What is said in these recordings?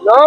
ਨਾ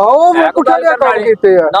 ਆਓ ਮੈਂ ਪੁੱਛਿਆ ਲਿਆ ਕੰਮ ਕੀਤੇ ਆ ਨਾ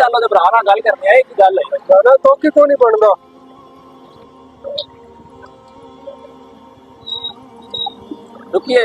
ਚੱਲੋ ਤੇ ਭਰਾ ਨਾਲ ਗੱਲ ਕਰਨੀ ਹੈ ਇੱਕ ਗੱਲ ਹੈ ਨਾ ਤੋਕੀ ਕੋ ਨਹੀਂ ਬਣਦਾ ਰੁਕੀਏ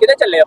ਕਿਤੇ ਚੱਲੇ ਹੋ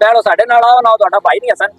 ਪੈੜੋ ਸਾਡੇ ਨਾਲ ਆਓ ਨਾ ਤੁਹਾਡਾ ਭਾਈ ਨਹੀਂ ਹਸਨ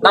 ਨਾ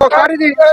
ਬੁਖਾਰੀ ਦੀ ਇਹ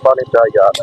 ਪਾਣੀ ਚਾ ਯਾਰ